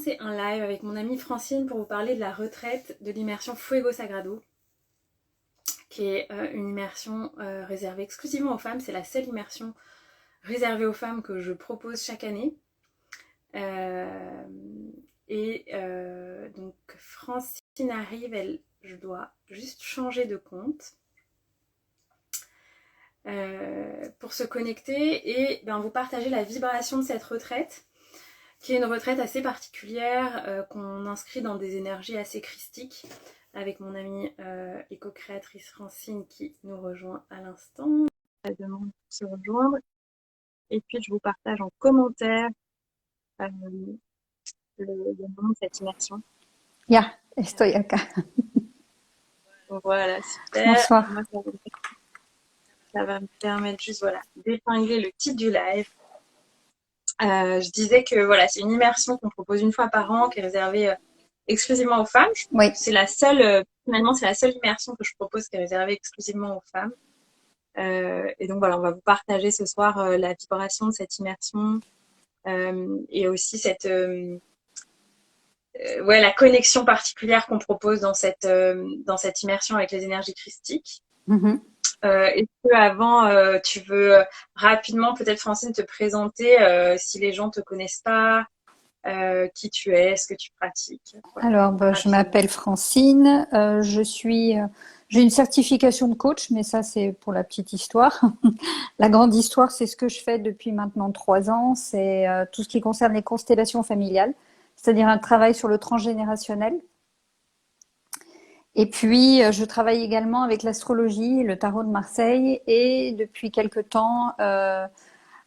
commencer un live avec mon amie Francine pour vous parler de la retraite de l'immersion Fuego Sagrado, qui est une immersion réservée exclusivement aux femmes. C'est la seule immersion réservée aux femmes que je propose chaque année. Donc Francine arrive, je dois juste changer de compte pour se connecter et vous partager la vibration de cette retraite, qui est une retraite assez particulière qu'on inscrit dans des énergies assez christiques, avec mon amie et co-créatrice Francine qui nous rejoint à l'instant. La demande pour se rejoindre. Et puis je vous partage en commentaire le nom de cette immersion. Ya, estoy acá. Voilà, super. Bonsoir. Moi, ça va me permettre juste d'épingler le titre du live. Je disais que c'est une immersion qu'on propose une fois par an, qui est réservée exclusivement aux femmes. Oui. C'est la seule, finalement, c'est la seule immersion que je propose qui est réservée exclusivement aux femmes. Et donc on va vous partager ce soir la vibration de cette immersion et aussi cette la connexion particulière qu'on propose dans cette immersion avec les énergies christiques. Est-ce que avant tu veux rapidement peut-être Francine te présenter si les gens te connaissent pas, qui tu es, ce que tu pratiques? Alors, je m'appelle Francine. J'ai une certification de coach, mais ça c'est pour la petite histoire. La grande histoire, c'est ce que je fais depuis maintenant 3 ans. C'est tout ce qui concerne les constellations familiales, c'est-à-dire un travail sur le transgénérationnel. Et puis, je travaille également avec l'astrologie, le tarot de Marseille, et depuis quelque temps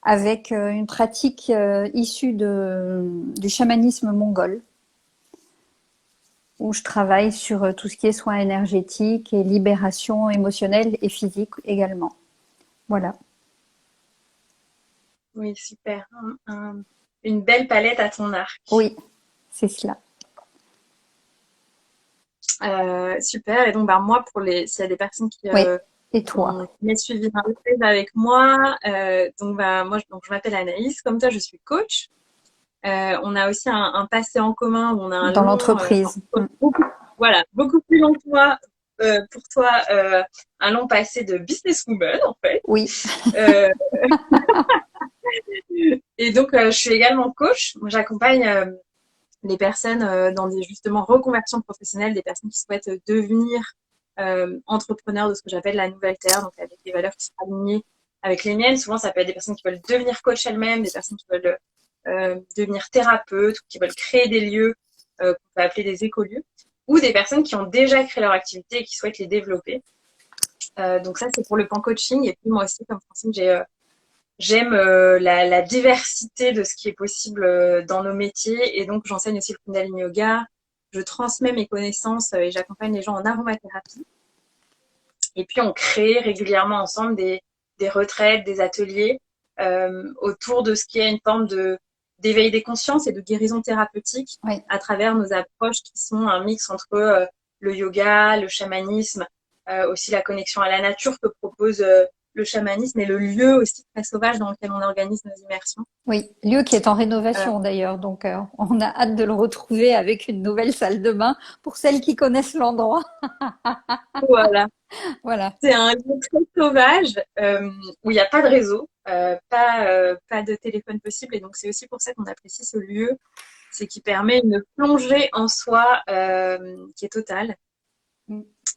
avec une pratique issue du chamanisme mongol, où je travaille sur tout ce qui est soins énergétiques et libération émotionnelle et physique également. Voilà. Oui, super. Une belle palette à ton arc. Oui, c'est cela. Super. Et donc, moi, s'il y a des personnes qui Oui. Et toi? m'ont suivi dans le live avec moi, moi, je m'appelle Anaïs. Comme toi, je suis coach. On a aussi un passé en commun où on a un dans long, l'entreprise. Beaucoup plus long que moi. Pour toi, un long passé de businesswoman, en fait. Oui. Et donc, je suis également coach. J'accompagne les personnes dans des justement reconversions professionnelles, des personnes qui souhaitent devenir entrepreneurs de ce que j'appelle la nouvelle terre, donc avec des valeurs qui sont alignées avec les miennes. Souvent, ça peut être des personnes qui veulent devenir coach elles-mêmes, des personnes qui veulent devenir thérapeutes, ou qui veulent créer des lieux qu'on peut appeler des écolieux, ou des personnes qui ont déjà créé leur activité et qui souhaitent les développer. Donc ça, c'est pour le pan coaching. Et puis moi aussi, comme Francine, j'aime la diversité de ce qui est possible dans nos métiers, et donc j'enseigne aussi le Kundalini Yoga. Je transmets mes connaissances et j'accompagne les gens en aromathérapie. Et puis on crée régulièrement ensemble des retraites, des ateliers autour de ce qui est une forme d'éveil des consciences et de guérison thérapeutique à travers nos approches qui sont un mix entre le yoga, le chamanisme, aussi la connexion à la nature que propose le chamanisme, et le lieu aussi très sauvage dans lequel on organise nos immersions. Oui, lieu qui est en rénovation d'ailleurs, donc on a hâte de le retrouver avec une nouvelle salle de bain pour celles qui connaissent l'endroit. Voilà. Voilà. C'est un lieu très sauvage où il n'y a pas de réseau, pas de téléphone possible, et donc c'est aussi pour ça qu'on apprécie ce lieu, c'est qu'il permet une plongée en soi qui est totale.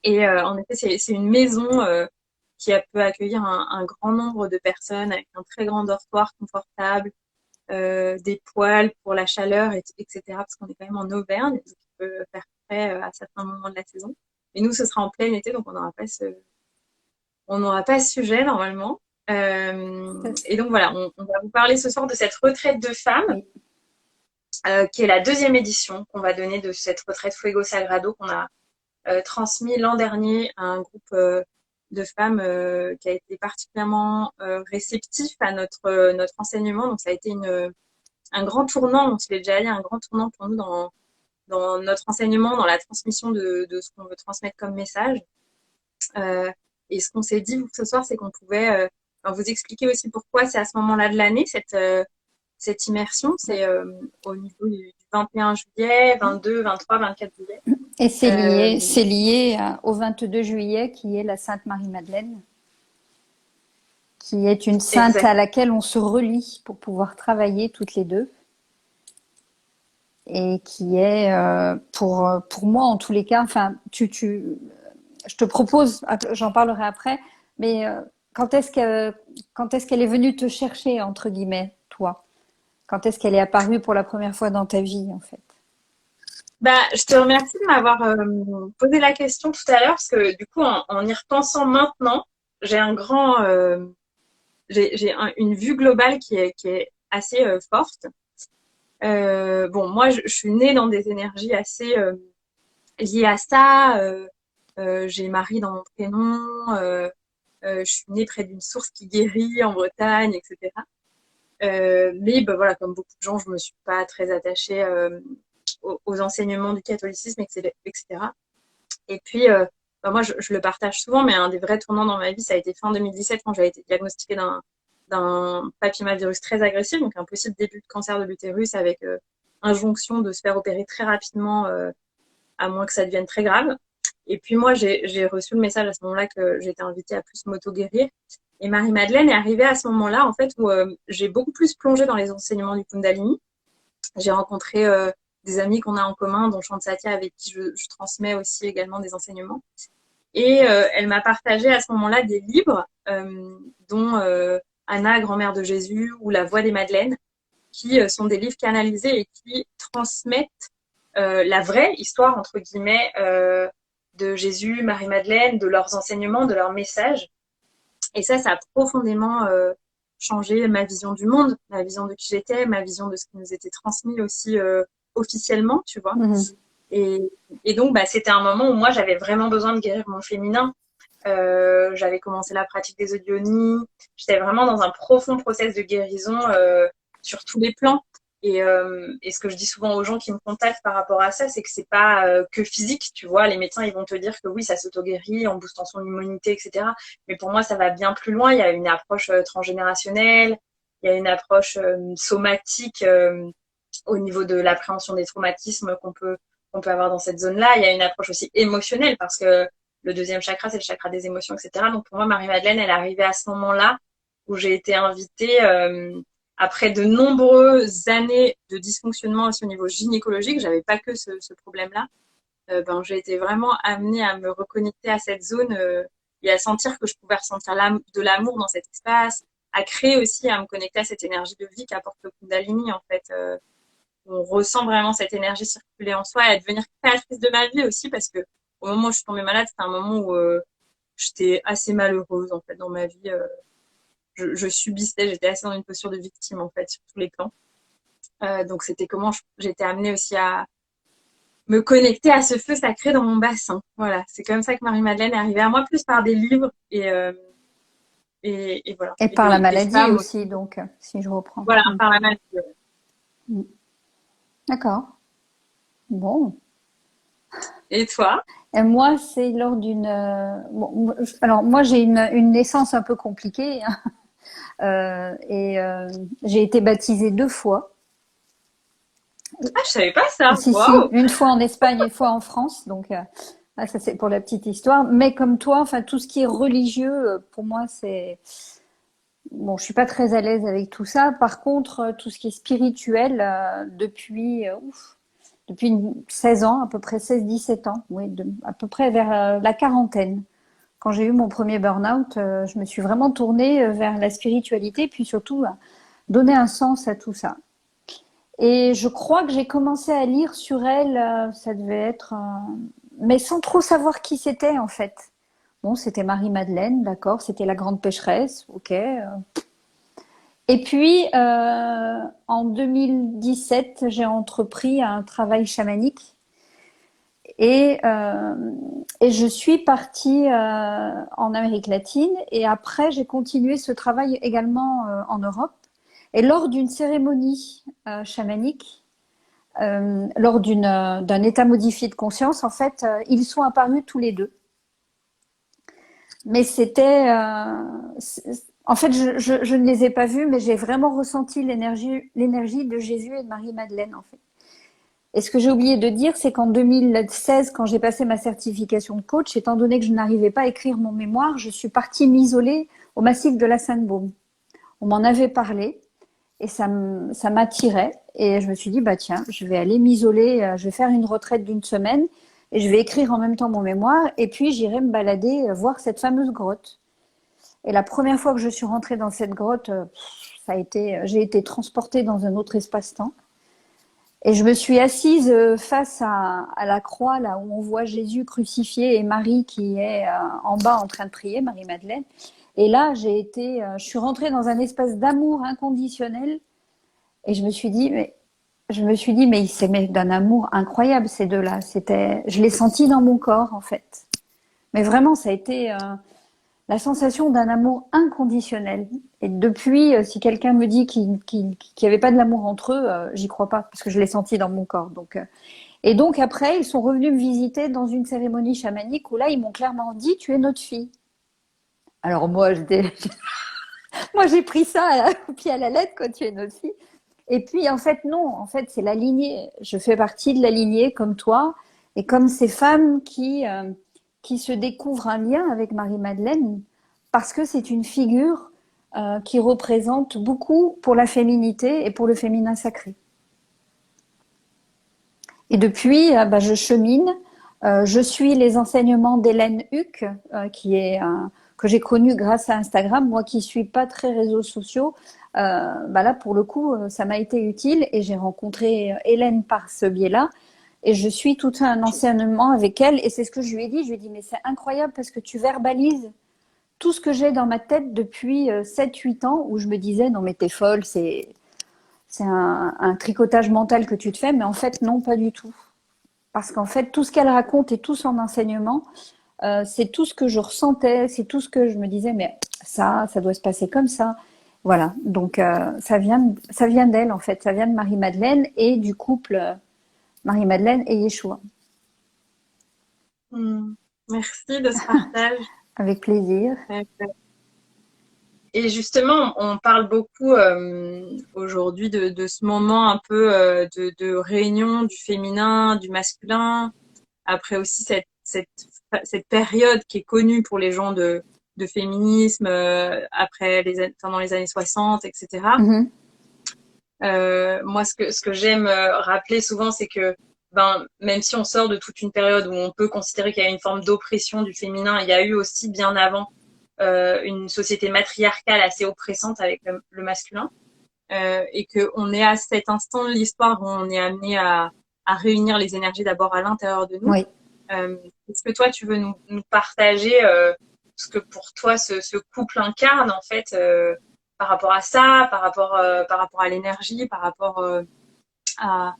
Et en effet, c'est une maison qui peut accueillir un grand nombre de personnes avec un très grand dortoir confortable, des poêles pour la chaleur, etc. Parce qu'on est quand même en Auvergne, donc il peut faire frais à certains moments de la saison. Et nous, ce sera en plein été, donc on n'aura pas ce sujet normalement. Et donc voilà, on va vous parler ce soir de cette retraite de femmes, qui est la 2e édition qu'on va donner de cette retraite Fuego Sagrado qu'on a transmis l'an dernier à un groupe de femmes qui a été particulièrement réceptif à notre enseignement. Donc ça a été un grand tournant, on se l'est déjà dit, un grand tournant pour nous dans notre enseignement, dans la transmission de ce qu'on veut transmettre comme message. Et ce qu'on s'est dit ce soir, c'est qu'on pouvait vous expliquer aussi pourquoi c'est à ce moment-là de l'année, cette immersion. C'est au niveau du 21 juillet, 22, 23, 24 juillet. Et Euh, c'est lié au 22 juillet qui est la Sainte Marie-Madeleine, qui est une sainte exact. à laquelle on se relie pour pouvoir travailler toutes les deux et qui est pour moi en tous les cas, enfin je te propose, j'en parlerai après, mais quand est-ce qu'elle est venue te chercher entre guillemets, toi? Quand est-ce qu'elle est apparue pour la première fois dans ta vie en fait? Bah, je te remercie de m'avoir posé la question tout à l'heure parce que du coup, en y repensant maintenant, j'ai un grand, une vue globale qui est assez forte. Bon, moi, je suis née dans des énergies assez liées à ça. J'ai Marie dans mon prénom. Je suis née près d'une source qui guérit en Bretagne, etc. Mais bah, voilà, comme beaucoup de gens, je me suis pas très attachée aux enseignements du catholicisme, etc. Et puis, bah, moi, je le partage souvent, mais un des vrais tournants dans ma vie, ça a été fin 2017 quand j'ai été diagnostiquée d'un papillomavirus très agressif, donc un possible début de cancer de l'utérus avec injonction de se faire opérer très rapidement, à moins que ça devienne très grave. Et puis moi, j'ai reçu le message à ce moment-là que j'étais invitée à plus m'auto-guérir. Et Marie-Madeleine est arrivée à ce moment-là, en fait, où j'ai beaucoup plus plongé dans les enseignements du Kundalini. J'ai rencontré des amis qu'on a en commun, dont Chante Satya, avec qui je transmets aussi également des enseignements. Et elle m'a partagé à ce moment-là des livres, dont Anna, grand-mère de Jésus, ou La Voix des Madeleines, qui sont des livres canalisés et qui transmettent la vraie histoire, entre guillemets, de Jésus, Marie-Madeleine, de leurs enseignements, de leurs messages. Et ça a profondément changé ma vision du monde, ma vision de qui j'étais, ma vision de ce qui nous était transmis aussi officiellement, tu vois. Mmh. Et, et donc, bah, c'était un moment où moi, j'avais vraiment besoin de guérir mon féminin. J'avais commencé la pratique des audionies. J'étais vraiment dans un profond process de guérison sur tous les plans. Et ce que je dis souvent aux gens qui me contactent par rapport à ça, c'est que c'est pas que physique, tu vois. Les médecins, ils vont te dire que oui, ça s'auto-guérit en boostant son immunité, etc. Mais pour moi, ça va bien plus loin. Il y a une approche transgénérationnelle, il y a une approche somatique au niveau de l'appréhension des traumatismes qu'on peut avoir dans cette zone-là. Il y a une approche aussi émotionnelle parce que le deuxième chakra, c'est le chakra des émotions, etc. Donc pour moi, Marie-Madeleine, elle est arrivée à ce moment-là où j'ai été invitée après de nombreuses années de dysfonctionnement aussi au niveau gynécologique. J'avais pas que ce problème-là. Ben, j'ai été vraiment amenée à me reconnecter à cette zone et à sentir que je pouvais ressentir de l'amour dans cet espace, à créer aussi, à me connecter à cette énergie de vie qu'apporte le Kundalini, en fait. On ressent vraiment cette énergie circuler en soi et à devenir créatrice de ma vie aussi parce que au moment où je suis tombée malade, c'était un moment où j'étais assez malheureuse en fait dans ma vie. Je subissais, j'étais assez dans une posture de victime en fait sur tous les plans. Donc c'était comment j'étais amenée aussi à me connecter à ce feu sacré dans mon bassin. Voilà, c'est comme ça que Marie-Madeleine est arrivée à moi plus par des livres et voilà. Et Et par la des maladie femmes aussi, donc, si je reprends. voilà, Mmh. par la maladie. Mmh. D'accord. Bon. Et toi? Et moi, c'est lors d'une. Bon, alors, moi, j'ai une naissance un peu compliquée, hein. Et j'ai été baptisée 2 fois. Ah, je savais pas ça. Si, si, Waouh! une fois en Espagne, une fois en France. Donc, ça, c'est pour la petite histoire. Mais comme toi, enfin, tout ce qui est religieux, pour moi, c'est. Bon, je suis pas très à l'aise avec tout ça. Par contre, tout ce qui est spirituel, depuis 16 ans, à peu près 16-17 ans, oui, à peu près vers la quarantaine. Quand j'ai eu mon premier burn-out, je me suis vraiment tournée vers la spiritualité, puis surtout donner un sens à tout ça. Et je crois que j'ai commencé à lire sur elle, ça devait être, mais sans trop savoir qui c'était en fait. Bon, c'était Marie-Madeleine, d'accord, c'était la grande pécheresse, ok. Et puis, en 2017, j'ai entrepris un travail chamanique et, euh, et je suis partie en Amérique latine et après, j'ai continué ce travail également en Europe. Et lors d'une cérémonie chamanique, lors d'un état modifié de conscience, en fait, ils sont apparus tous les deux. Mais c'était, En fait, je ne les ai pas vus, mais j'ai vraiment ressenti l'énergie de Jésus et de Marie-Madeleine, en fait. Et ce que j'ai oublié de dire, c'est qu'en 2016, quand j'ai passé ma certification de coach, étant donné que je n'arrivais pas à écrire mon mémoire, je suis partie m'isoler au massif de la Sainte-Baume. On m'en avait parlé et ça m'attirait. Et je me suis dit, bah tiens, je vais aller m'isoler, je vais faire une retraite d'une semaine et je vais écrire en même temps mon mémoire. Et puis j'irai me balader, voir cette fameuse grotte. Et la première fois que je suis rentrée dans cette grotte, j'ai été transportée dans un autre espace-temps. Et je me suis assise face à la croix, là où on voit Jésus crucifié et Marie qui est en bas en train de prier, Marie-Madeleine. Et là, je suis rentrée dans un espace d'amour inconditionnel. Et je me suis dit, mais ils s'aimaient d'un amour incroyable, ces deux-là. Je l'ai senti dans mon corps, en fait. Mais vraiment, ça a été la sensation d'un amour inconditionnel. Et depuis, si quelqu'un me dit qu'il n'y avait pas de l'amour entre eux, j'y crois pas, parce que je l'ai senti dans mon corps. Et donc après, ils sont revenus me visiter dans une cérémonie chamanique où là, ils m'ont clairement dit, tu es notre fille. Alors moi, moi j'ai pris ça au pied à la lettre, quand tu es notre fille. Et puis en fait, non, en fait, c'est la lignée. Je fais partie de la lignée comme toi et comme ces femmes qui se découvrent un lien avec Marie-Madeleine parce que c'est une figure qui représente beaucoup pour la féminité et pour le féminin sacré. Et depuis, bah, je chemine. Je suis les enseignements d'Hélène Huck, que j'ai connue grâce à Instagram. Moi qui suis pas très réseaux sociaux, bah là pour le coup, ça m'a été utile et j'ai rencontré Hélène par ce biais-là. Et je suis tout un enseignement avec elle. Et c'est ce que je lui ai dit. Je lui ai dit, mais c'est incroyable parce que tu verbalises tout ce que j'ai dans ma tête depuis 7-8 ans où je me disais, non mais t'es folle, c'est un tricotage mental que tu te fais. Mais en fait, non, pas du tout. Parce qu'en fait, tout ce qu'elle raconte et tout son enseignement, c'est tout ce que je ressentais, c'est tout ce que je me disais, mais ça doit se passer comme ça. Voilà, donc ça vient d'elle en fait, ça vient de Marie-Madeleine et du couple Marie-Madeleine et Yeshua. Merci de ce partage. Avec plaisir. Et justement, on parle beaucoup aujourd'hui de ce moment un peu de réunion du féminin, du masculin. Après aussi cette période qui est connue pour les gens de féminisme après pendant les années 60, etc. Mhm. Moi, ce que j'aime rappeler souvent, c'est que même si on sort de toute une période où on peut considérer qu'il y a une forme d'oppression du féminin, il y a eu aussi bien avant une société matriarcale assez oppressante avec le masculin, et que on est à cet instant de l'histoire où on est amené à réunir les énergies d'abord à l'intérieur de nous. Oui. Est-ce que toi, tu veux nous partager ce que pour toi ce couple incarne en fait par rapport à ça, par rapport à l'énergie, par rapport à,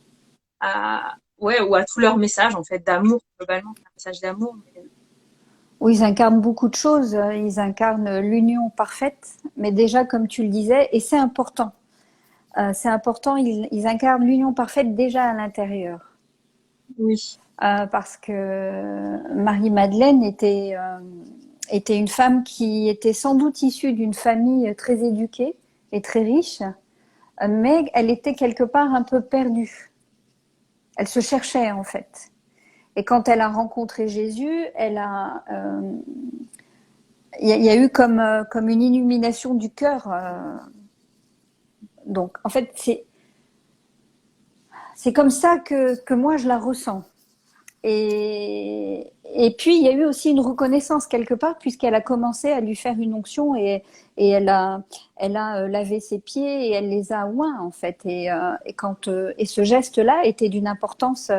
ouais, ou à tout leur message en fait d'amour globalement, un message d'amour. Oui, ils incarnent beaucoup de choses. Ils incarnent l'union parfaite, mais déjà, comme tu le disais, et c'est important, ils incarnent l'union parfaite déjà à l'intérieur. Oui. Parce que Marie-Madeleine était une femme qui était sans doute issue d'une famille très éduquée et très riche, mais elle était quelque part un peu perdue. Elle se cherchait en fait. Et quand elle a rencontré Jésus, il y a eu comme une illumination du cœur. Donc, en fait, c'est comme ça que moi je la ressens. Et puis, il y a eu aussi une reconnaissance quelque part, puisqu'elle a commencé à lui faire une onction et elle a lavé ses pieds et elle les a oints, en fait. Et ce geste-là était d'une importance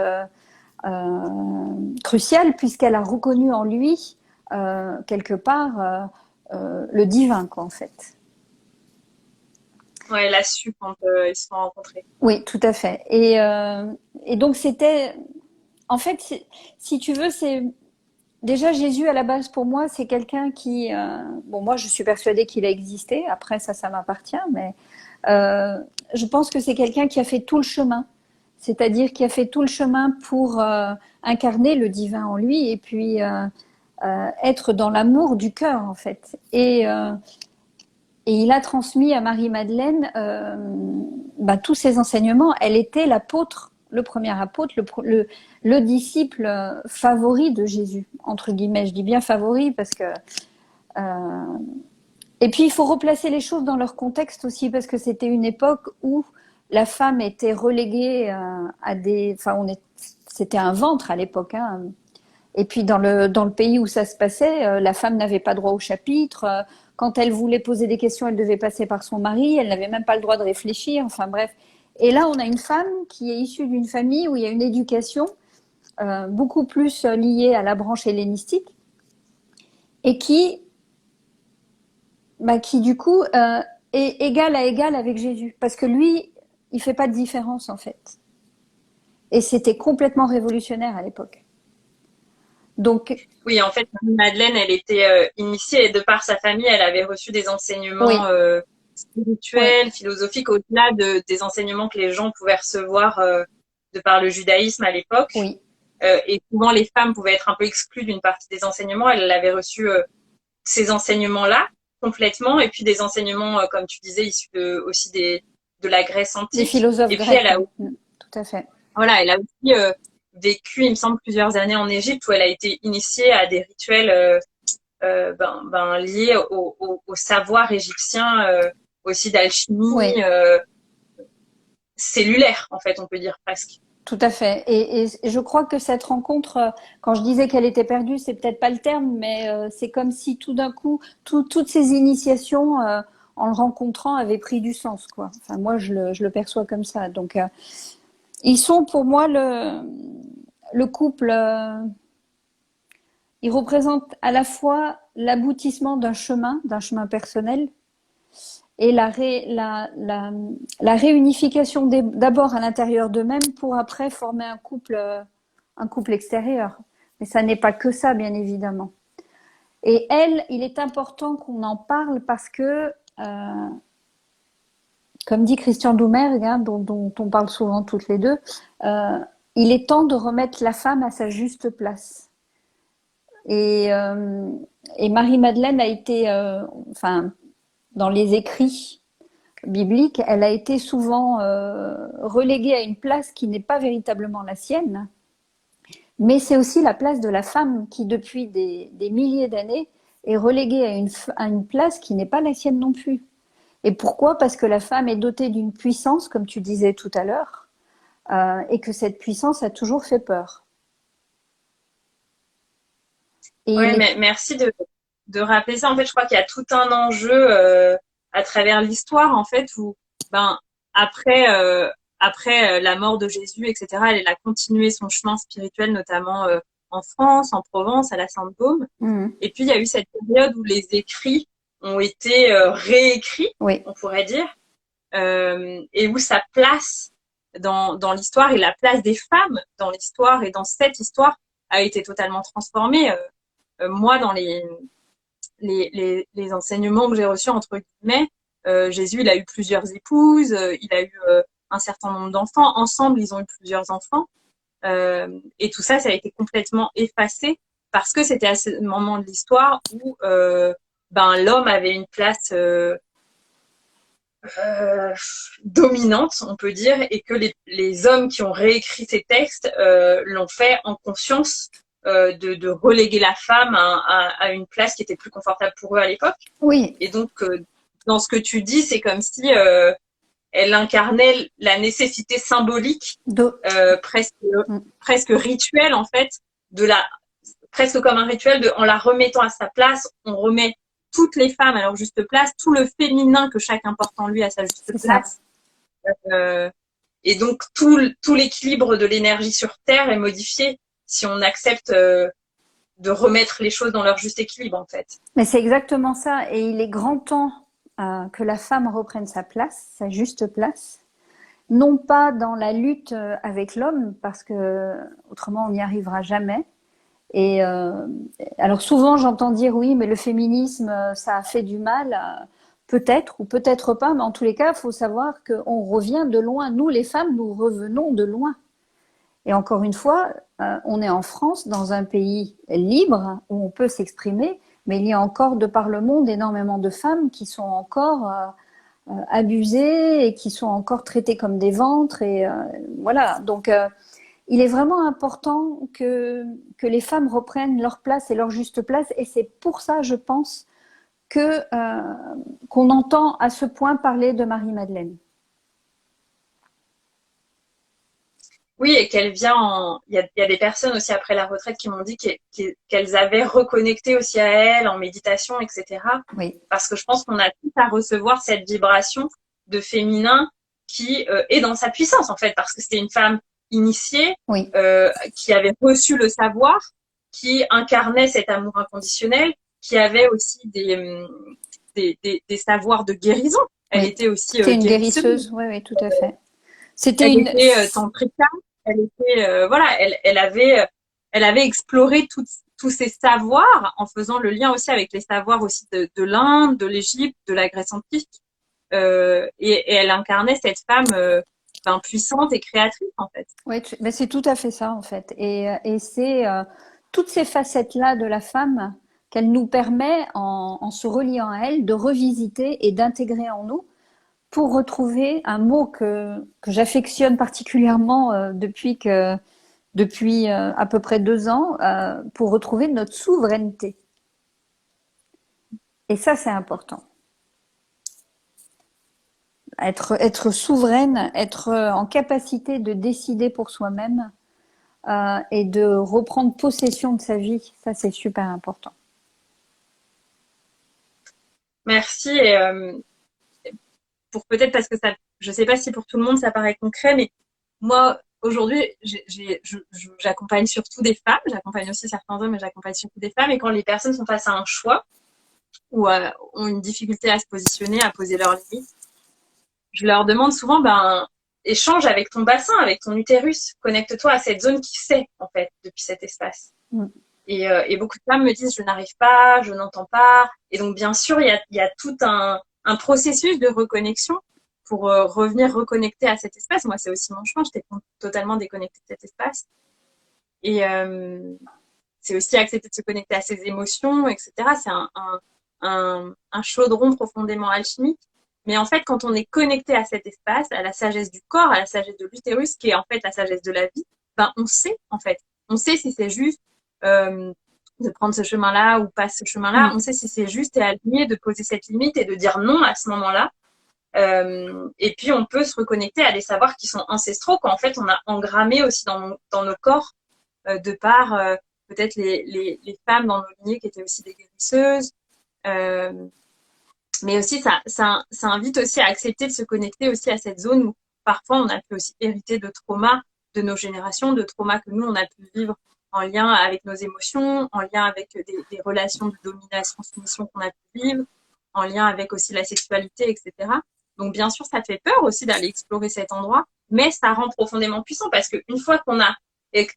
cruciale, puisqu'elle a reconnu en lui, quelque part, le divin, quoi, en fait. Ouais, elle a su quand ils se sont rencontrés. Oui, tout à fait. Et donc, c'était. En fait, si tu veux, c'est. Déjà, Jésus, à la base, pour moi, c'est quelqu'un qui... bon, moi, je suis persuadée qu'il a existé. Après, ça m'appartient. Mais je pense que c'est quelqu'un qui a fait tout le chemin. C'est-à-dire qui a fait tout le chemin pour incarner le divin en lui et puis être dans l'amour du cœur, en fait. et il a transmis à Marie-Madeleine tous ses enseignements. Elle était l'apôtre, le premier apôtre, le disciple favori de Jésus, entre guillemets. Je dis bien favori parce que... Et puis, il faut replacer les choses dans leur contexte aussi, parce que c'était une époque où la femme était reléguée à des... Enfin, c'était un ventre à l'époque, hein. Et puis dans le pays où ça se passait, la femme n'avait pas droit au chapitre. Quand elle voulait poser des questions, elle devait passer par son mari. Elle n'avait même pas le droit de réfléchir. Enfin bref. Et là, on a une femme qui est issue d'une famille où il y a une éducation beaucoup plus liée à la branche hellénistique et qui du coup est égal à égal avec Jésus, parce que lui, il fait pas de différence en fait. Et c'était complètement révolutionnaire à l'époque. Donc, oui, en fait, Madeleine, elle était initiée et de par sa famille, elle avait reçu des enseignements oui, spirituels, oui, philosophiques, au-delà des enseignements que les gens pouvaient recevoir de par le judaïsme à l'époque. oui. Et souvent, les femmes pouvaient être un peu exclues d'une partie des enseignements. Elle avait reçu ces enseignements-là complètement, et puis des enseignements, comme tu disais, issus aussi de la Grèce Des antique. philosophes Et puis, grecs, elle a tout à fait. voilà, elle a aussi vécu, il me semble, plusieurs années en Égypte où elle a été initiée à des rituels liés au savoir égyptien, aussi Oui, d'alchimie cellulaire, en fait, on peut dire presque. tout à fait. Et je crois que cette rencontre, quand je disais qu'elle était perdue, c'est peut-être pas le terme, mais c'est comme si tout d'un coup, toutes ces initiations, en le rencontrant, avaient pris du sens, quoi. Enfin, moi, je le perçois comme ça. Donc, ils sont pour moi le couple. Ils représentent à la fois l'aboutissement d'un chemin personnel, et la réunification d'abord à l'intérieur d'eux-mêmes pour après former un couple extérieur. Mais ça n'est pas que ça, bien évidemment. Et elle, il est important qu'on en parle parce que, comme dit Christian Doumergue, hein, dont on parle souvent toutes les deux, il est temps de remettre la femme à sa juste place. Et, et Marie-Madeleine a été, dans les écrits biblique, elle a été souvent reléguée à une place qui n'est pas véritablement la sienne, mais c'est aussi la place de la femme qui, depuis des milliers d'années, est reléguée à une place qui n'est pas la sienne non plus. Et pourquoi? Parce que la femme est dotée d'une puissance, comme tu disais tout à l'heure, et que cette puissance a toujours fait peur. Ouais, mais merci de rappeler ça. En fait, je crois qu'il y a tout un enjeu à travers l'histoire, en fait, où ben après la mort de Jésus, etc., elle a continué son chemin spirituel, notamment en France, en Provence, à la Sainte-Baume. Mmh. Et puis il y a eu cette période où les écrits ont été réécrits, Oui, on pourrait dire, et où sa place dans l'histoire et la place des femmes dans l'histoire et dans cette histoire a été totalement transformée. Moi, dans les enseignements que j'ai reçus, entre guillemets, Jésus, il a eu plusieurs épouses, il a eu un certain nombre d'enfants. Ensemble, ils ont eu plusieurs enfants. Et tout ça, ça a été complètement effacé parce que c'était à ce moment de l'histoire où l'homme avait une place dominante, on peut dire, et que les hommes qui ont réécrit ces textes l'ont fait en conscience de reléguer la femme à une place qui était plus confortable pour eux à l'époque. oui. Et donc, dans ce que tu dis, c'est comme si elle incarnait la nécessité symbolique, presque rituelle en fait, presque comme un rituel en la remettant à sa place, on remet toutes les femmes à leur juste place, tout le féminin que chacun porte en lui à sa juste place. Et donc tout l'équilibre de l'énergie sur Terre est modifié si on accepte de remettre les choses dans leur juste équilibre en fait. Mais c'est exactement ça, et il est grand temps que la femme reprenne sa place, sa juste place, non pas dans la lutte avec l'homme, parce que autrement on n'y arrivera jamais. Et alors souvent j'entends dire oui, mais le féminisme ça a fait du mal, peut-être ou peut-être pas, mais en tous les cas, il faut savoir qu'on revient de loin. Nous les femmes, nous revenons de loin. Et encore une fois, on est en France, dans un pays libre où on peut s'exprimer, mais il y a encore de par le monde énormément de femmes qui sont encore abusées et qui sont encore traitées comme des ventres. Et voilà, donc il est vraiment important que les femmes reprennent leur place et leur juste place. Et c'est pour ça, je pense, que qu'on entend à ce point parler de Marie-Madeleine. Oui, et qu'elle vient il y a des personnes aussi après la retraite qui m'ont dit qu'elles avaient reconnecté aussi à elle en méditation, etc. Oui, Parce que je pense qu'on a tout à recevoir cette vibration de féminin qui est dans sa puissance, en fait, parce que c'était une femme initiée, oui, qui avait reçu le savoir, qui incarnait cet amour inconditionnel, qui avait aussi des savoirs de guérison. Elle oui. était aussi C'était une guérisseuse. guérisseuse, oui, oui, tout à fait. C'était Elle une, était tantrika, elle était voilà, elle avait exploré tous ces savoirs en faisant le lien aussi avec les savoirs aussi de l'Inde, de l'Égypte, de la Grèce antique, et elle incarnait cette femme puissante et créatrice en fait. oui, mais c'est tout à fait ça en fait. Et c'est toutes ces facettes-là de la femme qu'elle nous permet, en se reliant à elle, de revisiter et d'intégrer en nous pour retrouver un mot que j'affectionne particulièrement depuis à peu près 2 ans, pour retrouver notre souveraineté. Et ça, c'est important. Être souveraine, être en capacité de décider pour soi-même et de reprendre possession de sa vie, ça, c'est super important. Merci et pour peut-être parce que ça, je sais pas si pour tout le monde ça paraît concret, mais moi aujourd'hui j'accompagne surtout des femmes, j'accompagne aussi certains hommes, mais j'accompagne surtout des femmes. Et quand les personnes sont face à un choix ou ont une difficulté à se positionner, à poser leurs limites, je leur demande souvent, échange avec ton bassin, avec ton utérus, connecte-toi à cette zone qui sait, en fait, depuis cet espace. Mm. Et beaucoup de femmes me disent, je n'arrive pas, je n'entends pas. Et donc, bien sûr, il y a tout un processus de reconnexion pour revenir reconnecter à cet espace. Moi, c'est aussi mon chemin, j'étais totalement déconnectée de cet espace. Et c'est aussi accepter de se connecter à ses émotions, etc. C'est un chaudron profondément alchimique. Mais en fait, quand on est connecté à cet espace, à la sagesse du corps, à la sagesse de l'utérus, qui est en fait la sagesse de la vie, on sait en fait. On sait si c'est juste euh, de prendre ce chemin-là ou pas ce chemin-là. Mm. On sait si c'est juste et aligné de poser cette limite et de dire non à ce moment-là. Et puis on peut se reconnecter à des savoirs qui sont ancestraux, qu'en fait on a engrammé aussi dans nos corps, de par peut-être les femmes dans nos lignées qui étaient aussi des guérisseuses. Euh, mais aussi, ça invite aussi à accepter de se connecter aussi à cette zone où parfois on a pu aussi hériter de traumas de nos générations, de traumas que nous, on a pu vivre en lien avec nos émotions, en lien avec des relations de domination-soumission qu'on a pu vivre, en lien avec aussi la sexualité, etc. Donc, bien sûr, ça fait peur aussi d'aller explorer cet endroit, mais ça rend profondément puissant parce qu'une fois qu'on a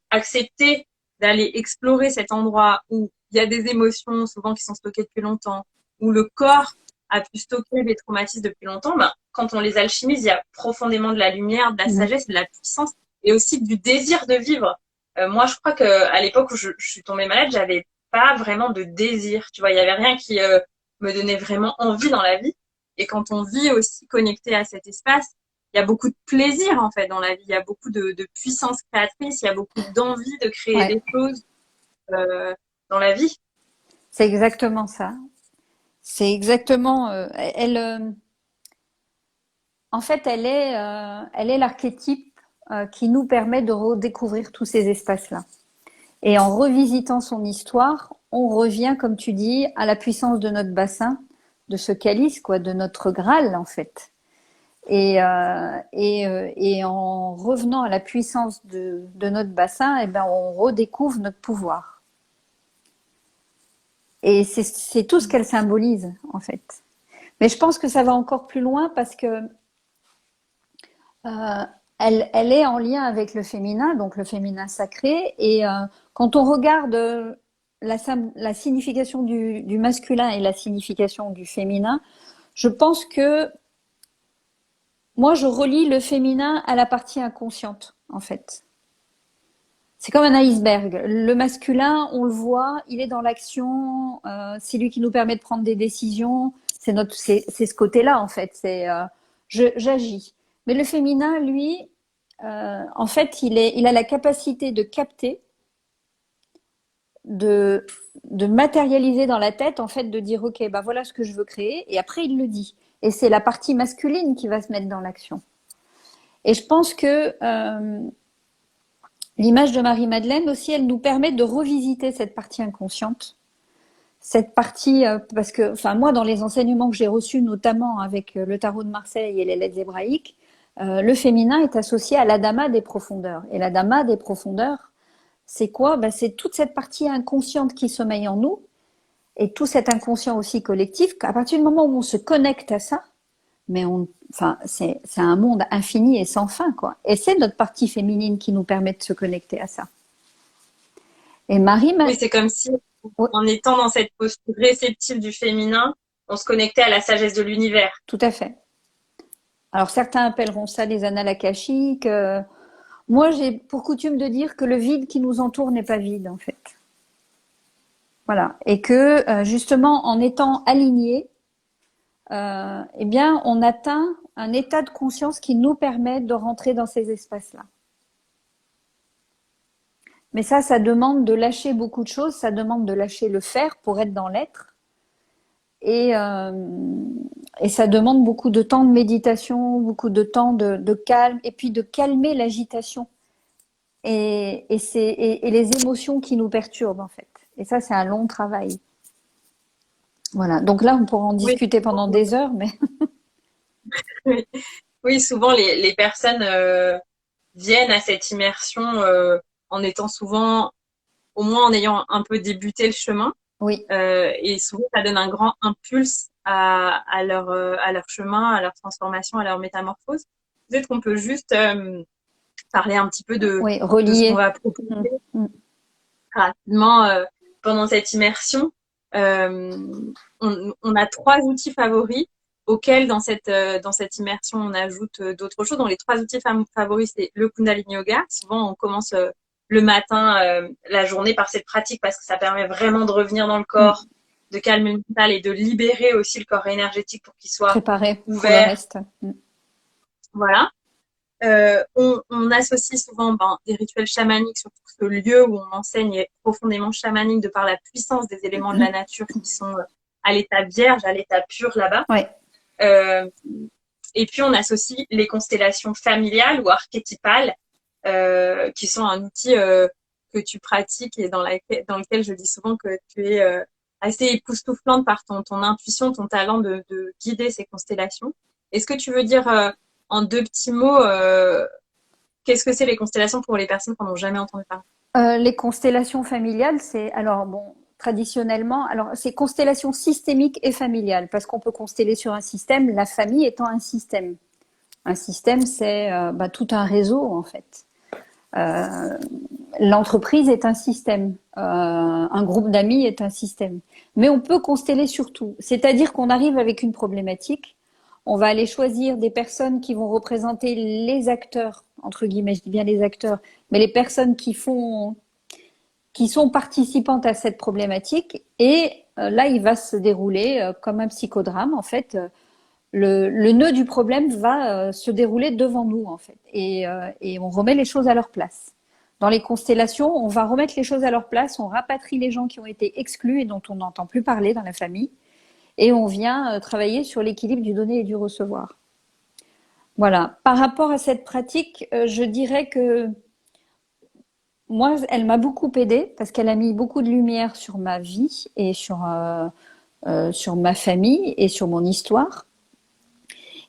accepté d'aller explorer cet endroit où il y a des émotions souvent qui sont stockées depuis longtemps, où le corps a pu stocker des traumatismes depuis longtemps, quand on les alchimise, il y a profondément de la lumière, de la Mm. sagesse, de la puissance et aussi du désir de vivre. Moi, je crois que à l'époque où je suis tombée malade, j'avais pas vraiment de désir. Tu vois, il y avait rien qui me donnait vraiment envie dans la vie. Et quand on vit aussi connecté à cet espace, il y a beaucoup de plaisir en fait dans la vie. Il y a beaucoup de puissance créatrice. Il y a beaucoup d'envie de créer Ouais, des choses euh, dans la vie. c'est exactement ça. C'est exactement. En fait, elle est l'archétype qui nous permet de redécouvrir tous ces espaces-là. Et en revisitant son histoire, on revient, comme tu dis, à la puissance de notre bassin, de ce calice, quoi, de notre Graal, en fait. Et en revenant à la puissance de notre bassin, eh ben, on redécouvre notre pouvoir. Et c'est tout ce qu'elle symbolise, en fait. Mais je pense que ça va encore plus loin parce que Euh, elle est en lien avec le féminin, donc le féminin sacré. Et quand on regarde la signification du masculin et la signification du féminin, je pense que moi, je relie le féminin à la partie inconsciente, en fait. c'est comme un iceberg. Le masculin, on le voit, il est dans l'action, c'est lui qui nous permet de prendre des décisions. C'est ce côté-là en fait. J'agis. Mais le féminin, lui, en fait, il a la capacité de capter, de, de matérialiser dans la tête, en fait, de dire ok, bah voilà ce que je veux créer, et après il le dit. Et c'est la partie masculine qui va se mettre dans l'action. Et je pense que l'image de Marie-Madeleine aussi, elle nous permet de revisiter cette partie inconsciente. Cette partie, parce que, enfin, moi, dans les enseignements que j'ai reçus, notamment avec le tarot de Marseille et les lettres hébraïques, le féminin est associé à l'adama des profondeurs. Et l'adama des profondeurs, c'est quoi? Ben, c'est toute cette partie inconsciente qui sommeille en nous, et tout cet inconscient aussi collectif, qu'à partir du moment où on se connecte à ça, mais enfin, c'est un monde infini et sans fin, quoi. Et c'est notre partie féminine qui nous permet de se connecter à ça. Et Marie, Oui, c'est comme si, en étant dans cette posture réceptive du féminin, on se connectait à la sagesse de l'univers. tout à fait. Alors certains appelleront ça les annales akashiques. Moi, j'ai pour coutume de dire que le vide qui nous entoure n'est pas vide, en fait. Voilà. Et que justement, en étant aligné, eh bien, on atteint un état de conscience qui nous permet de rentrer dans ces espaces-là. Mais ça demande de lâcher beaucoup de choses. Ça demande de lâcher le faire pour être dans l'être. Et ça demande beaucoup de temps de méditation, beaucoup de temps de calme, et puis de calmer l'agitation et les émotions qui nous perturbent, en fait. Et ça, c'est un long travail. Voilà. Donc là, on pourra en Oui, discuter pendant des heures, mais oui, oui, souvent les personnes viennent à cette immersion en étant souvent, au moins en ayant un peu débuté le chemin. oui, Et souvent, ça donne un grand impulse à leur chemin, à leur transformation, à leur métamorphose. Peut-être qu'on peut juste parler un petit peu oui, de ce qu'on relier. va Mm, proposer mm. rapidement pendant cette immersion. Euh, on a trois outils favoris auxquels dans cette immersion on ajoute d'autres choses. Donc les trois outils favoris, c'est le Kundalini Yoga. Souvent on commence le matin la journée par cette pratique parce que ça permet vraiment de revenir dans le corps, de calmer le mental et de libérer aussi le corps énergétique pour qu'il soit Préparer pour le ouvert. reste. Mm. Voilà. On associe souvent des rituels chamaniques, surtout ce lieu où on enseigne est profondément chamanique de par la puissance des éléments de la nature qui sont à l'état vierge, à l'état pur là-bas. Ouais. Euh, et puis on associe les constellations familiales ou archétypales, qui sont un outil que tu pratiques et dans lequel je dis souvent que tu es assez époustouflante par ton intuition, ton talent de guider ces constellations. Est-ce que tu veux dire en deux petits mots qu'est-ce que c'est les constellations pour les personnes qui n'en ont jamais entendu parler? Les constellations familiales, c'est alors bon, traditionnellement, alors c'est constellation systémique et familiale, parce qu'on peut consteller sur un système, la famille étant un système. Un système, c'est tout un réseau en fait. L'entreprise est un système, un groupe d'amis est un système. Mais on peut consteller sur tout, c'est-à-dire qu'on arrive avec une problématique, on va aller choisir des personnes qui vont représenter les acteurs, entre guillemets, je dis bien les acteurs, mais les personnes qui sont participantes à cette problématique. Et là, il va se dérouler comme un psychodrame, en fait. Le nœud du problème va se dérouler devant nous, en fait. Et on remet les choses à leur place. Dans les constellations, on va remettre les choses à leur place, on rapatrie les gens qui ont été exclus et dont on n'entend plus parler dans la famille. Et on vient travailler sur l'équilibre du donner et du recevoir. Voilà. Par rapport à cette pratique, je dirais que moi, elle m'a beaucoup aidée parce qu'elle a mis beaucoup de lumière sur ma vie et sur ma famille et sur mon histoire.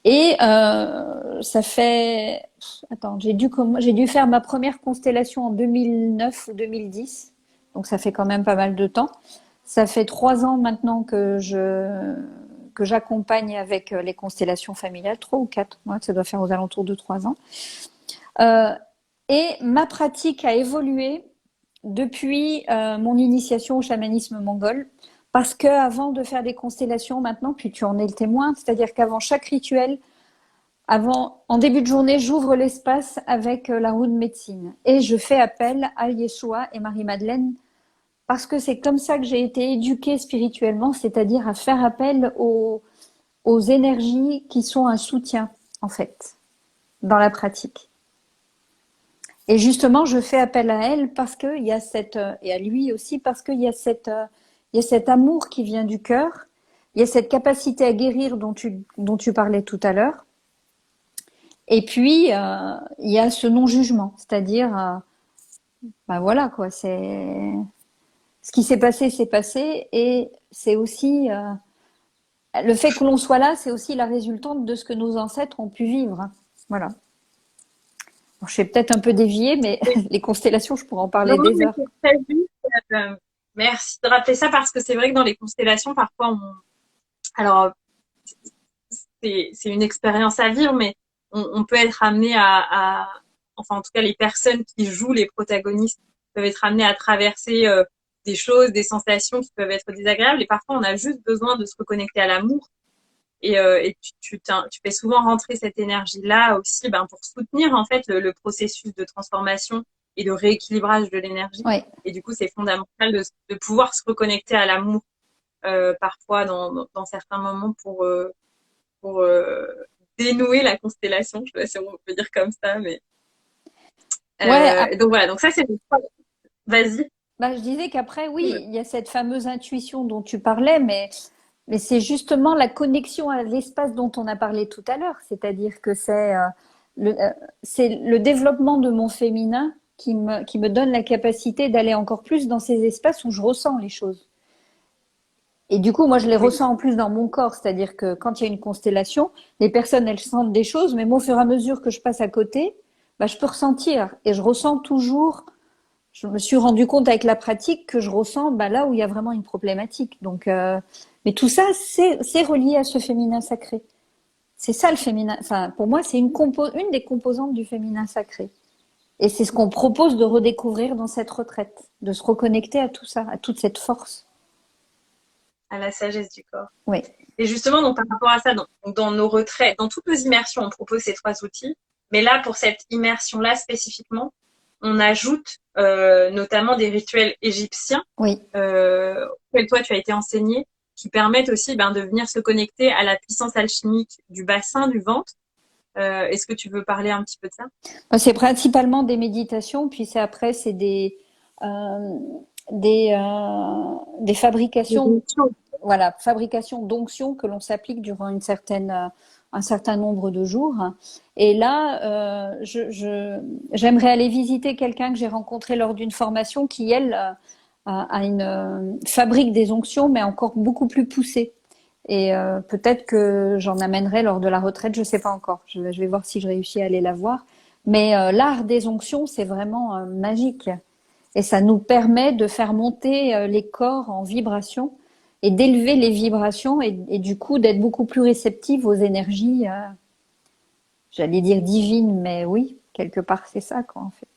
Et ça fait... Attends, j'ai dû faire ma première constellation en 2009 ou 2010. Donc ça fait quand même pas mal de temps. Ça fait 3 ans maintenant que j'accompagne avec les constellations familiales, 3 ou 4, ouais, ça doit faire aux alentours de 3 ans. Et ma pratique a évolué depuis mon initiation au chamanisme mongol, parce que avant de faire des constellations, maintenant, puis tu en es le témoin, c'est-à-dire qu'avant chaque rituel, En début de journée, j'ouvre l'espace avec la roue de médecine et je fais appel à Yeshua et Marie-Madeleine parce que c'est comme ça que j'ai été éduquée spirituellement, c'est-à-dire à faire appel aux énergies qui sont un soutien, en fait, dans la pratique. Et justement, je fais appel à elle parce qu'il y a et à lui aussi, parce qu'il y a il y a cet amour qui vient du cœur, il y a cette capacité à guérir dont tu parlais tout à l'heure. Et puis, il y a ce non-jugement, c'est-à-dire, ben voilà quoi, ce qui s'est passé, et c'est aussi le fait que l'on soit là, c'est aussi la résultante de ce que nos ancêtres ont pu vivre. Voilà. Bon, je suis peut-être un peu déviée, mais les constellations, je pourrais en Non, parler non, des mais heures. c'est très juste. Merci de rappeler ça parce que c'est vrai que dans les constellations, parfois, alors, c'est une expérience à vivre, mais on peut être amené enfin, en tout cas, les personnes qui jouent les protagonistes peuvent être amenées à traverser des choses, des sensations qui peuvent être désagréables. Et parfois, on a juste besoin de se reconnecter à l'amour. Et tu fais souvent rentrer cette énergie-là aussi, ben, pour soutenir en fait le processus de transformation et de rééquilibrage de l'énergie. Oui. Et du coup, c'est fondamental de pouvoir se reconnecter à l'amour parfois dans certains moments pour dénouer la constellation. Je sais pas si on peut dire comme ça, mais Ouais, donc voilà. Donc ça, c'est vas-y. bah, je disais qu'après, oui, il y a cette fameuse intuition dont tu parlais, mais c'est justement la connexion à l'espace dont on a parlé tout à l'heure. C'est-à-dire que c'est le développement de mon féminin qui me donne la capacité d'aller encore plus dans ces espaces où je ressens les choses. Et du coup, moi, je les Oui. ressens en plus dans mon corps. C'est-à-dire que quand il y a une constellation, les personnes, elles sentent des choses, mais moi, au fur et à mesure que je passe à côté, bah, je peux ressentir. Et je ressens toujours. Je me suis rendu compte avec la pratique que je ressens bah, là où il y a vraiment une problématique. Donc, mais tout ça, c'est relié à ce féminin sacré. C'est ça le féminin. Enfin, pour moi, c'est une des composantes du féminin sacré. Et c'est ce qu'on propose de redécouvrir dans cette retraite, de se reconnecter à tout ça, à toute cette force. À la sagesse du corps. Oui. Et justement, donc, par rapport à ça, dans nos retraites, dans toutes nos immersions, on propose ces trois outils. Mais là, pour cette immersion-là spécifiquement, on ajoute notamment des rituels égyptiens Oui. auxquels toi, tu as été enseigné, qui permettent aussi de venir se connecter à la puissance alchimique du bassin, du ventre. Est-ce que tu veux parler un petit peu de ça? C'est principalement des méditations, puis après, c'est euh, des fabrications, voilà, fabrication d'onctions que l'on s'applique durant un certain nombre de jours. Et là, j'aimerais aller visiter quelqu'un que j'ai rencontré lors d'une formation qui, elle, fabrique des onctions, mais encore beaucoup plus poussées. Et peut-être que j'en amènerai lors de la retraite, je sais pas encore. Je vais voir si je réussis à aller la voir. Mais l'art des onctions, c'est vraiment magique. Et ça nous permet de faire monter les corps en vibration et d'élever les vibrations et du coup d'être beaucoup plus réceptive aux énergies, j'allais dire divines, mais oui, quelque part c'est ça quoi en fait.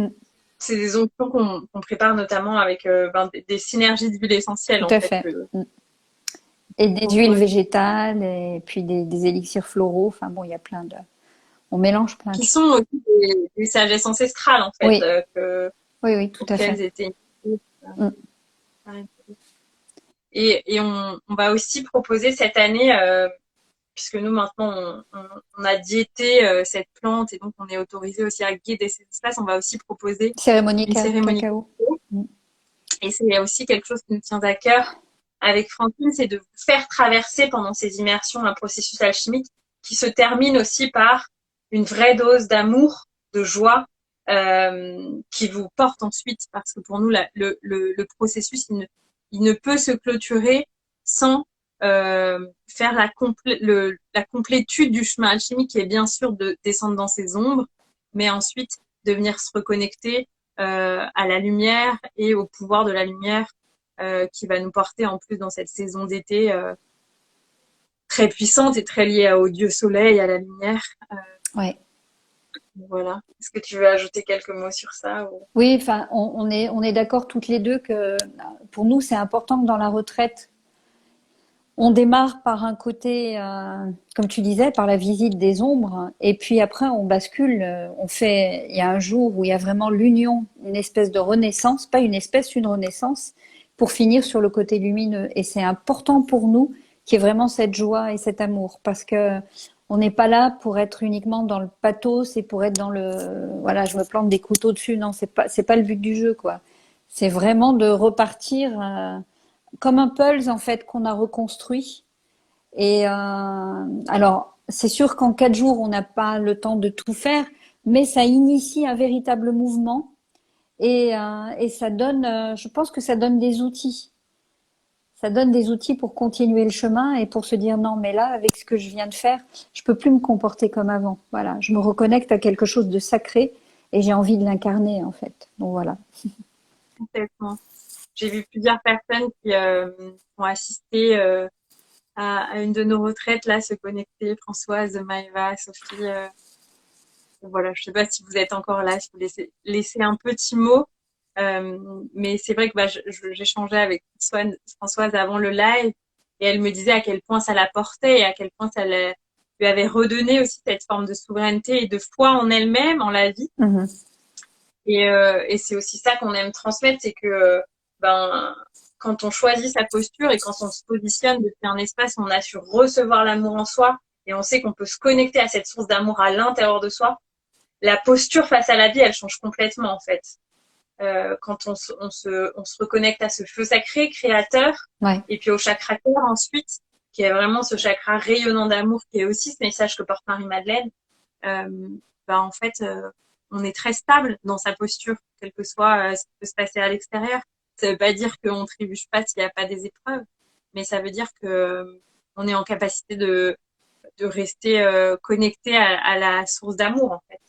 Mm. C'est des onctions qu'on prépare notamment avec des synergies d'huile essentielle Tout en à fait. fait. Mm. Et des huiles végétales et puis des élixirs floraux. Enfin bon, il y a on mélange plein de Qui choses. sont aussi des sagesses ancestrales en fait, Oui, oui, oui, tout à auxquelles fait. étaient Mm. et on va aussi proposer cette année, puisque nous maintenant on a diété cette plante et donc on est autorisé aussi à guider ces espaces, on va aussi proposer Cérémonie une cérémonie. cacao. Mm. Et c'est aussi quelque chose qui nous tient à cœur avec Francine, c'est de vous faire traverser pendant ces immersions un processus alchimique qui se termine aussi par une vraie dose d'amour, de joie, qui vous porte ensuite, parce que pour nous, le processus, il ne peut se clôturer sans faire la complétude du chemin alchimique, qui est bien sûr de descendre dans ses ombres, mais ensuite de venir se reconnecter à la lumière et au pouvoir de la lumière qui va nous porter en plus dans cette saison d'été très puissante et très liée au dieu soleil, à la lumière. Ouais. Voilà. Est-ce que tu veux ajouter quelques mots sur ça ou... Oui, enfin, on est d'accord toutes les deux que pour nous, c'est important que dans la retraite, On démarre par un côté, comme tu disais, par la visite des ombres, et puis après on bascule. Il y a un jour où il y a vraiment l'union, une espèce de renaissance, pas une espèce, une renaissance, pour finir sur le côté lumineux. Et c'est important pour nous qu'il y ait vraiment cette joie et cet amour, parce que on n'est pas là pour être uniquement dans le pathos et pour être dans voilà, je me plante des couteaux dessus. Non, c'est pas le but du jeu, quoi. C'est vraiment de repartir. Comme un pulse en fait qu'on a reconstruit. Et alors, c'est sûr qu'en 4 jours, on n'a pas le temps de tout faire, mais ça initie un véritable mouvement et ça donne, je pense que ça donne des outils. Ça donne des outils pour continuer le chemin et pour se dire non, mais là, avec ce que je viens de faire, je peux plus me comporter comme avant. Voilà, je me reconnecte à quelque chose de sacré et j'ai envie de l'incarner en fait. Donc voilà. Complètement. J'ai vu plusieurs personnes qui ont assisté à une de nos retraites, là, se connecter. Françoise, Maëva, Sophie. Voilà, je sais pas si vous êtes encore là, si vous laissez un petit mot. Mais c'est vrai que j'échangeais avec Françoise avant le live et elle me disait à quel point ça la portait et à quel point lui avait redonné aussi cette forme de souveraineté et de foi en elle-même, en la vie. Mhm. Et c'est aussi ça qu'on aime transmettre, c'est que ben quand on choisit sa posture et quand on se positionne depuis un espace où on a su recevoir l'amour en soi et on sait qu'on peut se connecter à cette source d'amour à l'intérieur de soi, la posture face à la vie, elle change complètement en fait. Quand on se reconnecte à ce feu sacré créateur Ouais. et puis au chakra cœur ensuite, qui est vraiment ce chakra rayonnant d'amour, qui est aussi ce message que porte Marie-Madeleine. Euh, en fait, on est très stable dans sa posture, quel que soit ce qui peut se passer à l'extérieur. Ça veut pas dire qu'on trébuche pas s'il n'y a pas des épreuves, mais ça veut dire que on est en capacité de rester connecté à la source d'amour en fait.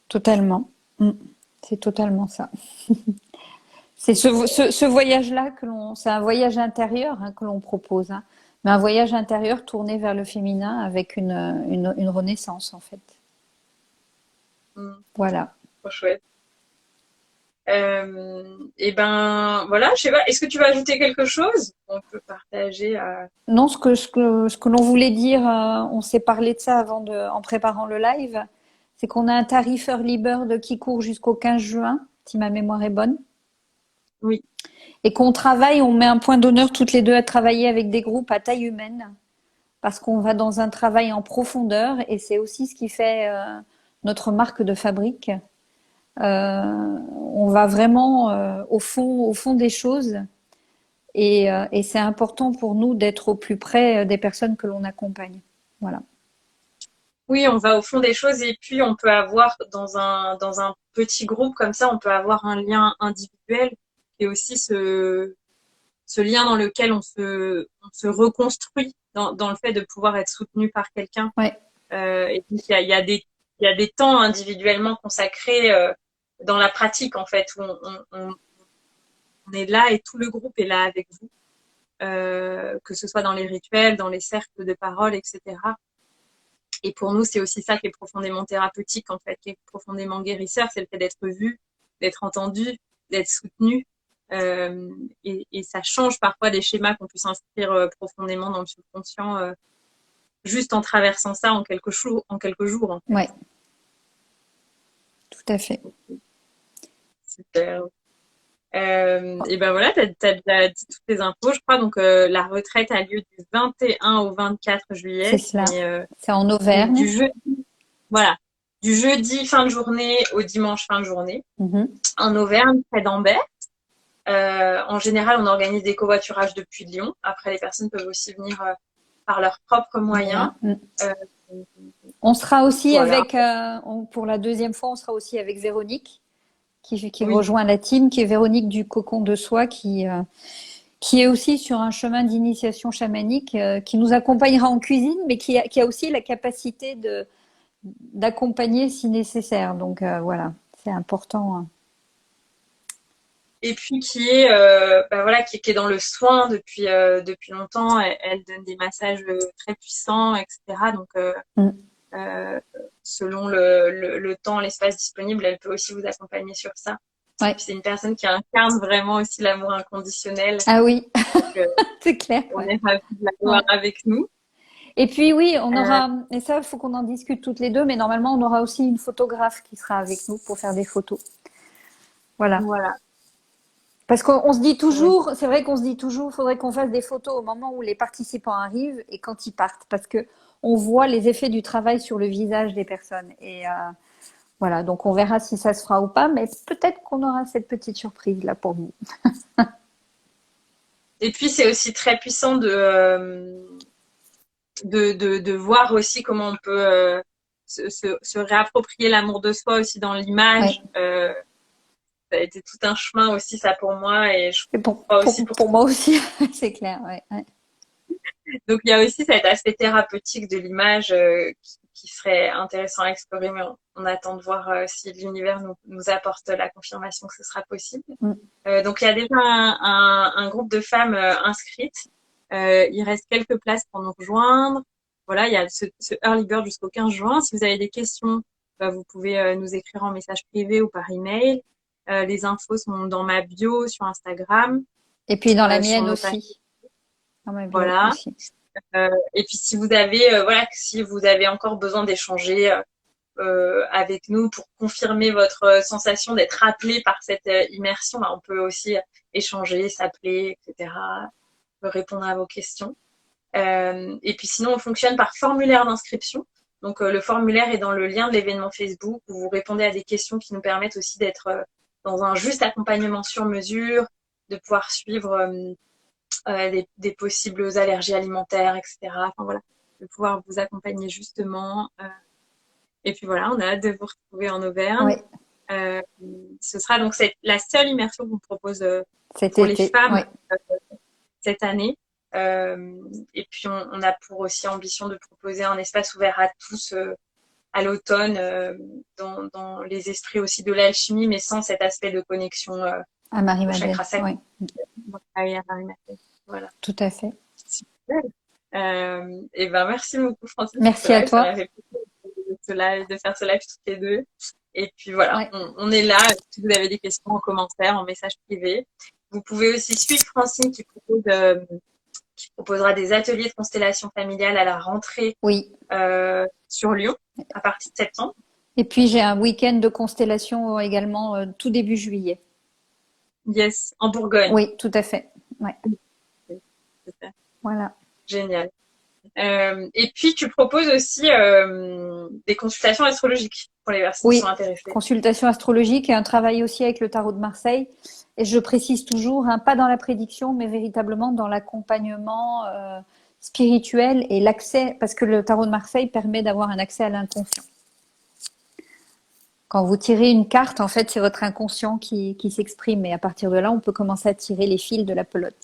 Totalement. Mm. C'est totalement ça. C'est ce voyage-là c'est un voyage intérieur hein, que l'on propose, hein, mais un voyage intérieur tourné vers le féminin avec une renaissance en fait. Voilà. Trop chouette. Et ben voilà, je sais pas. Est-ce que tu veux ajouter quelque chose? On peut partager. Non, ce que l'on voulait dire, on s'est parlé de ça en préparant le live, c'est qu'on a un tarif Early Bird qui court jusqu'au 15 juin, si ma mémoire est bonne. Oui. Et qu'on travaille, on met un point d'honneur toutes les deux à travailler avec des groupes à taille humaine, parce qu'on va dans un travail en profondeur et c'est aussi ce qui fait notre marque de fabrique. On va vraiment au fond des choses et c'est important pour nous d'être au plus près des personnes que l'on accompagne. Voilà. Oui, on va au fond des choses et puis on peut avoir dans un petit groupe comme ça, on peut avoir un lien individuel et aussi ce lien dans lequel on se reconstruit dans le fait de pouvoir être soutenu par quelqu'un. Ouais. Et puis il y a des temps individuellement consacrés dans la pratique en fait où on est là et tout le groupe est là avec vous, que ce soit dans les rituels, dans les cercles de parole, etc. Et pour nous, c'est aussi ça qui est profondément thérapeutique, en fait, qui est profondément guérisseur, c'est le fait d'être vu, d'être entendu, d'être soutenu. Et ça change parfois des schémas qu'on peut s'inscrire profondément dans le subconscient, juste en traversant ça en quelques jours. En fait. Ouais, tout à fait. Super. Et ben voilà, t'as déjà dit toutes les infos, je crois. Donc la retraite a lieu du 21 au 24 C'est juillet. cela. Mais, C'est en donc Auvergne. voilà, du jeudi fin de journée au dimanche fin de journée. Mhm. En Auvergne, près d'Ambert. En général, on organise des covoiturages depuis Lyon. Après, les personnes peuvent aussi venir par leurs propres moyens. Voilà. Euh, On sera aussi voilà. avec, pour la deuxième fois, on sera aussi avec Véronique, qui Oui, rejoint la team, qui est Véronique du Cocon de Soie, qui est aussi sur un chemin d'initiation chamanique, qui nous accompagnera en cuisine, mais qui a aussi la capacité d'accompagner si nécessaire. Donc voilà, c'est important. Hein. et puis qui est, voilà, qui est dans le soin depuis longtemps. Elle donne des massages très puissants, etc. Donc, Mm. selon le temps, l'espace disponible, elle peut aussi vous accompagner sur ça. Ouais. Puis c'est une personne qui incarne vraiment aussi l'amour inconditionnel. Ah oui, Donc, c'est clair. on Ouais. est ravis de l'avoir Ouais. avec nous. Et puis oui, on Euh, aura, et ça, il faut qu'on en discute toutes les deux, mais normalement, on aura aussi une photographe qui sera avec nous pour faire des photos. Voilà. voilà. Parce qu'on se dit Ouais. toujours, c'est vrai qu'on se dit toujours, il faudrait qu'on fasse des photos au moment où les participants arrivent et quand ils partent, parce que on voit les effets du travail sur le visage des personnes. Et voilà, donc on verra si ça se fera ou pas, mais peut-être qu'on aura cette petite surprise là pour vous. Et puis c'est aussi très puissant de voir aussi comment on peut se réapproprier l'amour de soi aussi dans Ouais. l'image. Ça a été tout un chemin aussi ça pour moi et je Et crois aussi pour pour moi aussi, c'est clair. Ouais, ouais. donc il y a aussi cet aspect thérapeutique de l'image qui serait intéressant à explorer, mais on attend de voir si l'univers nous apporte la confirmation que ce sera possible. Mm. Donc il y a déjà un groupe de femmes inscrites. Il reste quelques places pour nous rejoindre. Voilà, il y a ce early bird jusqu'au 15 juin. Si vous avez des questions, vous pouvez nous écrire en message privé ou par email. Les infos sont dans ma bio sur Instagram, Et puis dans la sur mienne nos pages. aussi, dans ma bio Voilà. aussi. Et puis si vous avez si vous avez encore besoin d'échanger avec nous pour confirmer votre sensation d'être appelé par cette immersion, on peut aussi échanger, s'appeler, etc. Répondre à vos questions. Et puis sinon, on fonctionne par formulaire d'inscription. Donc le formulaire est dans le lien de l'événement Facebook où vous répondez à des questions qui nous permettent aussi d'être dans un juste accompagnement sur mesure, de pouvoir suivre des possibles allergies alimentaires, etc. Enfin voilà, de pouvoir vous accompagner justement. Et puis voilà, on a hâte de vous retrouver en Auvergne. Oui, Euh, Ce sera donc la seule immersion qu'on propose cet pour les été. Oui. femmes cette année. Et puis on a pour aussi ambition de proposer un espace ouvert à tous à l'automne, dans les esprits aussi de l'alchimie, mais sans cet aspect de connexion À au Marie-Madeleine. chakra sacré. Oui, Ah oui, à Marie-Madeleine. Voilà. tout à fait. Super. Et ben merci beaucoup Francis pour ce Merci à live. Ça m'a toi. fait plaisir de faire ce live toutes les deux. Et puis voilà, Ouais. on est là. Si vous avez des questions en commentaire, en message privé. Vous pouvez aussi suivre Francine qui proposera des ateliers de constellation familiale à la rentrée Oui. sur Lyon à partir de septembre. Et puis j'ai un week-end de constellation également tout début juillet. Yes, en Bourgogne. Oui, tout à fait. Ouais. Super. Voilà. Génial. Et puis, tu proposes aussi des consultations astrologiques pour les personnes qui sont Oui, intéressées. consultation astrologique et un travail aussi avec le tarot de Marseille. Et je précise toujours, hein, pas dans la prédiction, mais véritablement dans l'accompagnement spirituel et l'accès, parce que le tarot de Marseille permet d'avoir un accès à l'inconscient. Quand vous tirez une carte, en fait, c'est votre inconscient qui s'exprime. Et à partir de là, on peut commencer à tirer les fils de la pelote.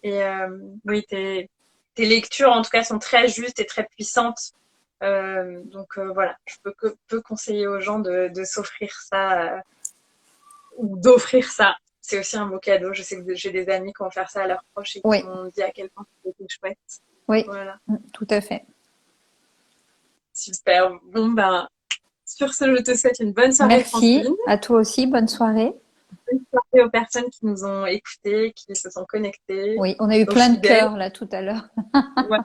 Et oui, tes lectures, en tout cas, sont très justes et très puissantes. Donc voilà, je peux conseiller aux gens de s'offrir ça ou d'offrir ça. C'est aussi un beau cadeau. Je sais que j'ai des amis qui vont faire ça à leurs proches et qui Oui, m'ont dit à quel point c'était chouette. oui, Voilà, tout à fait. super. Bon, ben, sur ce, je te souhaite une bonne soirée, Merci Francine. à toi aussi. Bonne soirée. Bonne soirée aux personnes qui nous ont écoutés, qui se sont connectées, Oui, on a eu aux plein de fidèles, cœurs là tout à l'heure. ouais,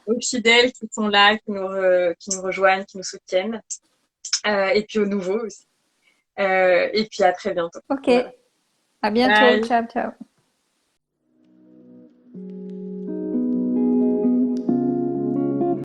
aux fidèles qui sont là, qui nous rejoignent, qui nous soutiennent, et puis aux nouveaux aussi. Et puis à très bientôt. Ok, Voilà. à bientôt. Bye. Ciao, ciao.